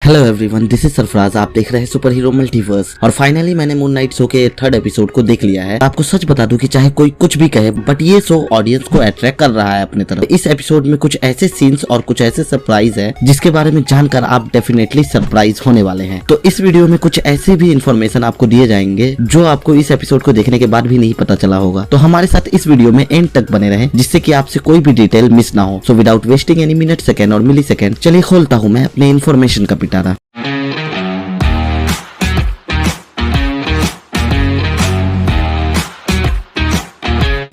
Hello everyone, this is Sarfaraz. आप देख रहे हैं सुपर हीरो मल्टीवर्स। और फाइनली मैंने मून नाइट शो के 3rd एपिसोड को देख लिया है। आपको सच बता दूं कि चाहे कोई कुछ भी कहे, बट ये शो ऑडियंस को अट्रैक्ट कर रहा है अपने तरफ। इस एपिसोड में कुछ ऐसे सीन्स और कुछ ऐसे सरप्राइज है जिसके बारे में जानकर आप डेफिनेटली सरप्राइज होने वाले हैं। तो इस वीडियो में कुछ ऐसे भी इन्फॉर्मेशन आपको दिए जाएंगे जो आपको इस एपिसोड को देखने के बाद भी नहीं पता चला होगा। तो हमारे साथ इस वीडियो में एंड तक बने रहें, जिससे कि आपसे कोई भी डिटेल मिस ना हो। So without wasting any minute, second और मिली सेकंड, चलिए खोलता हूँ मैं अपने इन्फॉर्मेशन का पिटारा।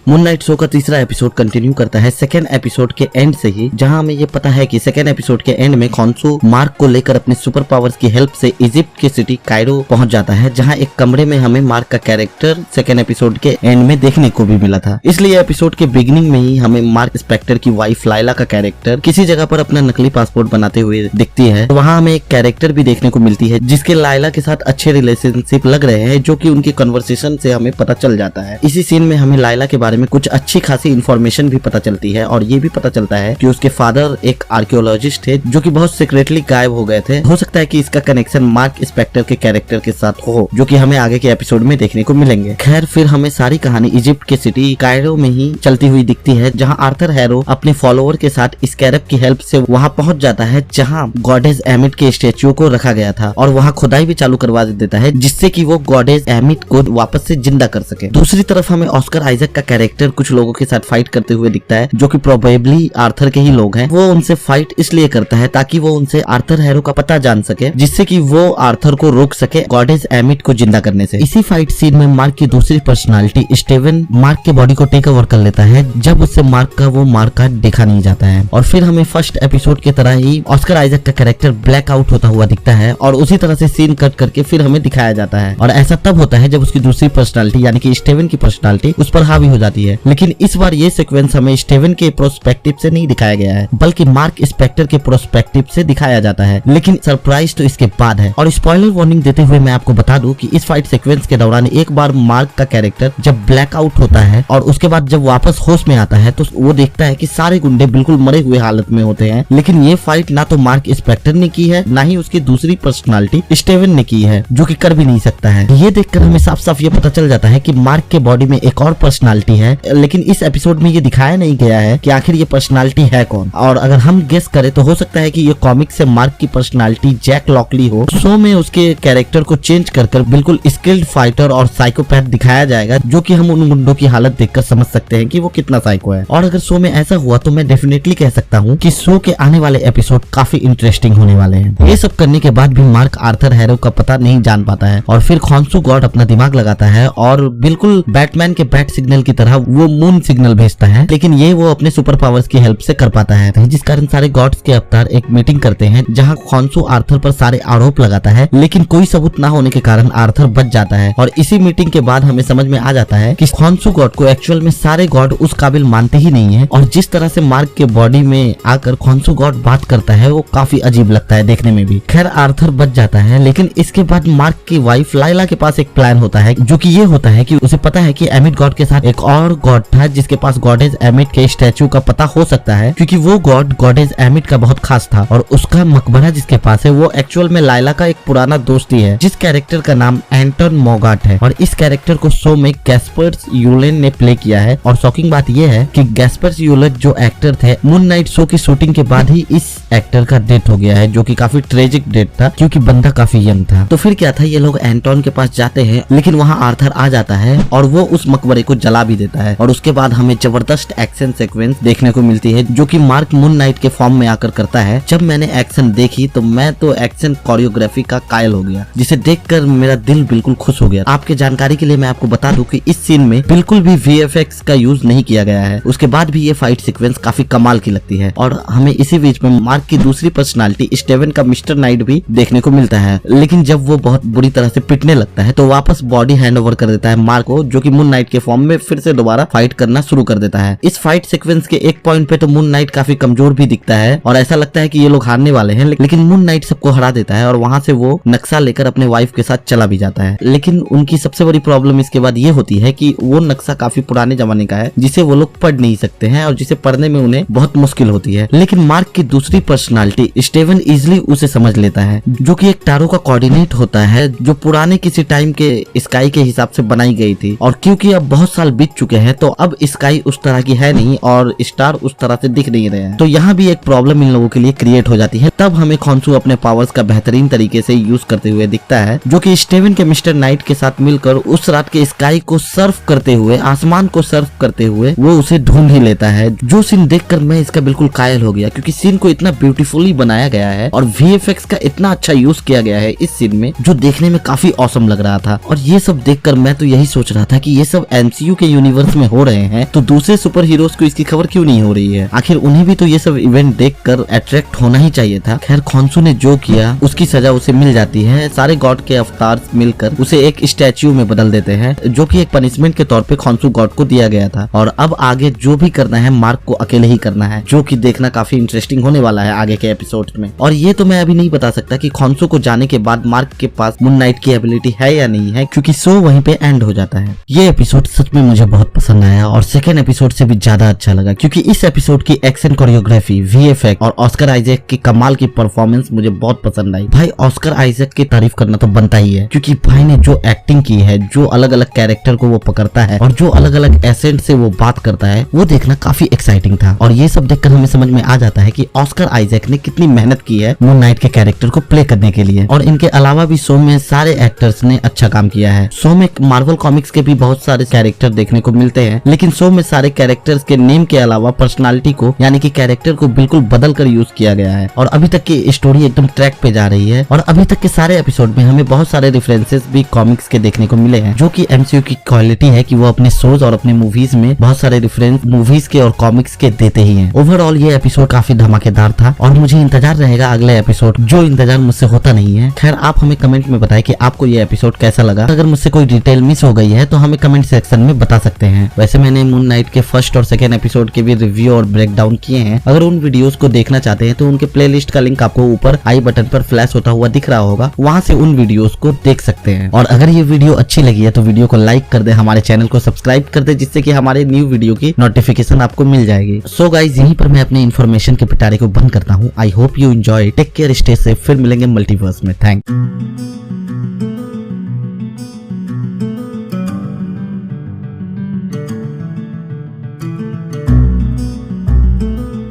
मून नाइट शो का तीसरा एपिसोड कंटिन्यू करता है 2nd एपिसोड के एंड से ही, जहां हमें ये पता है कि 2nd एपिसोड के एंड में खॉन्सू मार्क को लेकर अपने सुपर पावर्स की हेल्प से इजिप्ट की सिटी कायरो पहुंच जाता है, जहां एक कमरे में हमें मार्क का कैरेक्टर 2nd एपिसोड के एंड में देखने को भी मिला था। इसलिए एपिसोड के बिगिनिंग में ही हमें मार्क स्पेक्टर की वाइफ लाइला का कैरेक्टर किसी जगह पर अपना नकली पासपोर्ट बनाते हुए दिखती है। तो वहाँ हमें एक कैरेक्टर भी देखने को मिलती है जिसके लाइला के साथ अच्छे रिलेशनशिप लग रहे हैं, जो की उनकी कन्वर्सेशन से हमें पता चल जाता है। इसी सीन में हमें लाइला के बारे में कुछ अच्छी खासी इन्फॉर्मेशन भी पता चलती है, और ये भी पता चलता है कि उसके फादर एक आर्कियोलॉजिस्ट थे जो कि बहुत सीक्रेटली गायब हो गए थे। हो सकता है कि इसका कनेक्शन मार्क स्पेक्टर के कैरेक्टर के साथ हो, जो कि हमें आगे के एपिसोड में देखने को मिलेंगे। खैर, फिर हमें सारी कहानी इजिप्ट के सिटी कायरो में ही चलती हुई दिखती है, जहाँ आर्थर हैरो अपने फॉलोअर के साथ स्कैरब की हेल्प से वहाँ पहुँच जाता है जहाँ गॉडेस एमिट के स्टेच्यू को रखा गया था, और वहाँ खुदाई भी चालू करवा देता है जिससे कि वो गॉडेस एमिट को वापस से जिंदा कर सके। दूसरी तरफ हमें ऑस्कर आइजक का कैरेक्टर कुछ लोगों के साथ फाइट करते हुए दिखता है, जो कि प्रोबेबली आर्थर के ही लोग हैं। वो उनसे फाइट इसलिए करता है ताकि वो उनसे आर्थर हैरो का पता जान सके, जिससे कि वो आर्थर को रोक सके गॉडेस एमिट को जिंदा करने से। इसी फाइट सीन में मार्क की दूसरी पर्सनालिटी स्टीवन मार्क के बॉडी को टेक ओवर कर लेता है, जब उससे मार्क का वो मार्क कार्ड देखा नहीं जाता है। और फिर हमें फर्स्ट एपिसोड की तरह ही ऑस्कर आइजक का कैरेक्टर ब्लैक आउट होता हुआ दिखता है, और उसी तरह से सीन कट करके फिर हमें दिखाया जाता है। और ऐसा तब होता है जब उसकी दूसरी पर्सनालिटी यानी कि स्टीवन की पर्सनालिटी उस पर हावी हो जाती है। लेकिन इस बार ये सीक्वेंस हमें स्टीवन के प्रोस्पेक्टिव से नहीं दिखाया गया है, बल्कि मार्क स्पेक्टर के प्रोस्पेक्टिव से दिखाया जाता है। लेकिन सरप्राइज तो इसके बाद है। और स्पॉइलर वार्निंग देते हुए मैं आपको बता दूं कि इस फाइट सीक्वेंस के दौरान एक बार मार्क का कैरेक्टर जब ब्लैक आउट होता है और उसके बाद जब वापस होश में आता है, तो वो देखता है कि सारे गुंडे बिल्कुल मरे हुए हालत में होते हैं। लेकिन ये फाइट ना तो मार्क स्पेक्टर ने की है, ना ही उसकी दूसरी पर्सनालिटी स्टीवन ने की है, जो कि कर भी नहीं सकता है। ये देखकर हमें साफ साफ ये पता चल जाता है कि मार्क के बॉडी में एक और पर्सनालिटी है, लेकिन इस एपिसोड में ये दिखाया नहीं गया है कि आखिर ये पर्सनालिटी है कौन। और अगर हम गेस करें तो हो सकता है कि ये कॉमिक से मार्क की पर्सनालिटी जैक लॉकली हो। शो में उसके कैरेक्टर को चेंज कर बिल्कुल स्किल्ड फाइटर और साइकोपैथ दिखाया जाएगा, जो कि हम उन गुंडों की हालत देखकर समझ सकते हैं कि वो कितना साइको है। और अगर शो में ऐसा हुआ तो मैं डेफिनेटली कह सकता हूँ कि शो के आने वाले एपिसोड काफी इंटरेस्टिंग होने वाले हैं। ये सब करने के बाद भी मार्क आर्थर हैरो का पता नहीं जान पाता है, और फिर खॉन्सू गॉड अपना दिमाग लगाता है और बिल्कुल बैटमैन के बैट सिग्नल की तरह वो मून सिग्नल भेजता है। लेकिन ये वो अपने सुपर पावर्स की हेल्प से कर पाता है, जिस कारण सारे गॉड्स के अवतार एक मीटिंग करते हैं जहां खॉन्सू आर्थर पर सारे आरोप लगाता है, लेकिन कोई सबूत ना होने के कारण आर्थर बच जाता है। और इसी मीटिंग के बाद हमें समझ में आ जाता है कि खॉन्सू गॉड को एक्चुअल में सारे गॉड उस काबिल मानते ही नहीं है, और जिस तरह से मार्क के बॉडी में आकर खॉन्सू गॉड बात करता है वो काफी अजीब लगता है देखने में भी। खैर, आर्थर बच जाता है, लेकिन इसके बाद मार्क की वाइफ लाइला के पास एक प्लान होता है, जो कि ये होता है कि उसे पता है कि एमिट गॉड के साथ एक और गॉड था जिसके पास गॉडेस एमिट के स्टैचू का पता हो सकता है, क्योंकि वो गॉड गॉडेस एमिट का बहुत खास था, और उसका मकबरा जिसके पास है वो एक्चुअल में लाइला का एक पुराना दोस्त ही है, जिस कैरेक्टर का नाम एंटन मोगाट है। और इस कैरेक्टर को शो में गैस्पर्स यूलेन ने प्ले किया है। और शॉकिंग बात यह है कि गैस्पर्स यूलेन जो एक्टर थे, मून नाइट शो की शूटिंग के बाद ही इस एक्टर का डेथ हो गया है, जो कि काफी ट्रेजिक डेथ था, क्योंकि बंदा काफी यंग था। तो फिर क्या था, ये लोग एंटोन के पास जाते हैं, लेकिन वहाँ आर्थर आ जाता है और वो उस मकबरे को जला भी देता है। और उसके बाद हमें जबरदस्त एक्शन सीक्वेंस देखने को मिलती है, जो कि मार्क मून नाइट के फॉर्म में आकर करता है। जब मैंने एक्शन देखी तो मैं तो एक्शन कोरियोग्राफी का कायल हो गया, जिसे देखकर मेरा दिल बिल्कुल खुश हो गया। आपके जानकारी के लिए मैं आपको बता दूं कि इस सीन में बिल्कुल भी VFX का यूज नहीं किया गया है। उसके बाद भी ये फाइट सीक्वेंस काफी कमाल की लगती है। और हमें इसी बीच में मार्क की दूसरी पर्सनालिटी स्टीवन का मिस्टर नाइट भी देखने को मिलता है, लेकिन जब वो बहुत बुरी तरह से पिटने लगता है तो वापस बॉडी हैंड ओवर कर देता है मार्क को, जो कि मून नाइट के फॉर्म में फिर से दोबारा फाइट करना शुरू कर देता है। इस फाइट सीक्वेंस के एक पॉइंट पे तो मून नाइट काफी कमजोर भी दिखता है और ऐसा लगता है कि ये लोग हारने वाले हैं, लेकिन मून नाइट सबको हरा देता है और वहां से वो नक्शा लेकर अपने वाइफ के साथ चला भी जाता है। लेकिन उनकी सबसे बड़ी प्रॉब्लम इसके बाद ये होती है कि वो नक्शा काफी पुराने जमाने का है जिसे वो लोग पढ़ नहीं सकते हैं और जिसे पढ़ने में उन्हें बहुत मुश्किल होती है। लेकिन मार्क की दूसरी पर्सनालिटी स्टीवन इजिली उसे समझ लेता है, जो कि एक टारो का कोऑर्डिनेट होता है जो पुराने किसी टाइम के स्काई के हिसाब से बनाई गई थी। और क्योंकि अब बहुत साल बीत चुके हैं तो अब स्काई उस तरह की है नहीं और स्टार उस तरह से दिख नहीं रहे हैं। तो यहाँ भी एक प्रॉब्लम इन लोगों के लिए क्रिएट हो जाती है। तब हमें खॉन्सू अपने पावर्स का बेहतरीन तरीके से यूज करते हुए दिखता है, जो कि स्टीवन के मिस्टर नाइट के साथ मिलकर उस रात के स्काई को सर्फ करते हुए, आसमान को सर्फ करते हुए वो उसे ढूंढ ही लेता है। जो सीन देखकर मैं इसका बिल्कुल कायल हो गया, क्योंकि सीन को इतना ब्यूटीफुली बनाया गया है और VFX का इतना अच्छा यूज किया गया है इस सीन में, जो देखने में काफी ऑसम लग रहा था। और ये सब देखकर मैं तो यही सोच रहा था कि ये सब MCU के यूनिवर्स में हो रहे हैं तो दूसरे सुपर हीरोज को इसकी खबर क्यों नहीं हो रही है। आखिर उन्हें भी तो ये सब इवेंट देखकर अट्रैक्ट होना ही चाहिए था। खैर खॉन्सू ने जो किया उसकी सजा उसे मिल जाती है। सारे गॉड के अवतार्स मिलकर उसे एक स्टैच्यू में बदल देते हैं, जो कि एक पनिशमेंट के तौर पे खॉन्सू गॉड को दिया गया था। और अब आगे जो भी करना है मार्क को अकेले ही करना है, जो कि देखना काफी इंटरेस्टिंग होने वाला है आगे के एपिसोड में। और ये तो मैं अभी नहीं बता सकता कि खॉन्सू को जाने के बाद मार्क के पास मून नाइट की एबिलिटी है या नहीं है, क्योंकि शो वहीं पे एंड हो जाता है। ये एपिसोड सच में मुझे बहुत पसंद आया और सेकेंड एपिसोड से भी ज्यादा अच्छा लगा, क्योंकि इस एपिसोड की एक्शन कोरियोग्राफी, VFX और ऑस्कर आइजैक की कमाल की परफॉर्मेंस मुझे बहुत पसंद आई। भाई ऑस्कर आइजैक की तारीफ करना तो बनता ही है, क्योंकि भाई ने जो एक्टिंग की है, जो अलग अलग कैरेक्टर को वो पकड़ता है और जो अलग अलग एसेंट से वो बात करता है, वो देखना काफी एक्साइटिंग था। और ये सब देखकर हमें समझ में आ जाता है कि ऑस्कर आइजैक ने कितनी मेहनत की है मून नाइट के कैरेक्टर को प्ले करने के लिए। और इनके अलावा भी शो में सारे एक्टर्स ने अच्छा काम किया है। शो में मार्वल कॉमिक्स के भी बहुत सारे कैरेक्टर देखने को मिलते हैं, लेकिन शो में सारे कैरेक्टर्स के नेम के अलावा पर्सनालिटी को, यानी कि कैरेक्टर को बिल्कुल बदल कर यूज किया गया है। और अभी तक की स्टोरी एकदम ट्रैक पे जा रही है और अभी तक के सारे एपिसोड में हमें बहुत सारे रेफरेंसेस भी कॉमिक्स के देखने को मिले हैं, जो कि MCU की क्वालिटी है कि वो अपने शोज और अपने मूवीज में बहुत सारे रेफरेंस मूवीज के और कॉमिक्स के देते ही हैं। ओवरऑल ये एपिसोड काफी धमाकेदार था और मुझे इंतजार रहेगा अगले एपिसोड, जो इंतजार मुझसे होता नहीं है। खैर आप हमें कमेंट में बताएं कि आपको ये एपिसोड कैसा लगा। अगर मुझसे कोई डिटेल मिस हो गई है तो हमें कमेंट सेक्शन में बता सकते हैं। वैसे मैंने मून नाइट के फर्स्ट और सेकेंड एपिसोड के भी रिव्यू और ब्रेकडाउन किए हैं। अगर उन वीडियोस को देखना चाहते हैं तो उनके प्लेलिस्ट का लिंक आपको ऊपर आई बटन पर फ्लैश होता हुआ दिख रहा होगा, वहां से उन वीडियोस को देख सकते हैं। और अगर ये वीडियो अच्छी लगी है तो वीडियो को लाइक कर दे, हमारे चैनल को सब्सक्राइब कर दे, जिससे कि हमारे न्यू वीडियो की नोटिफिकेशन आपको मिल जाएगी। सो गाइज यहीं पर मैं अपने इन्फॉर्मेशन के पिटारे को बंद करता हूँ। I hope you enjoy, take care, stay safe. फिर मिलेंगे मल्टीवर्स में। थैंक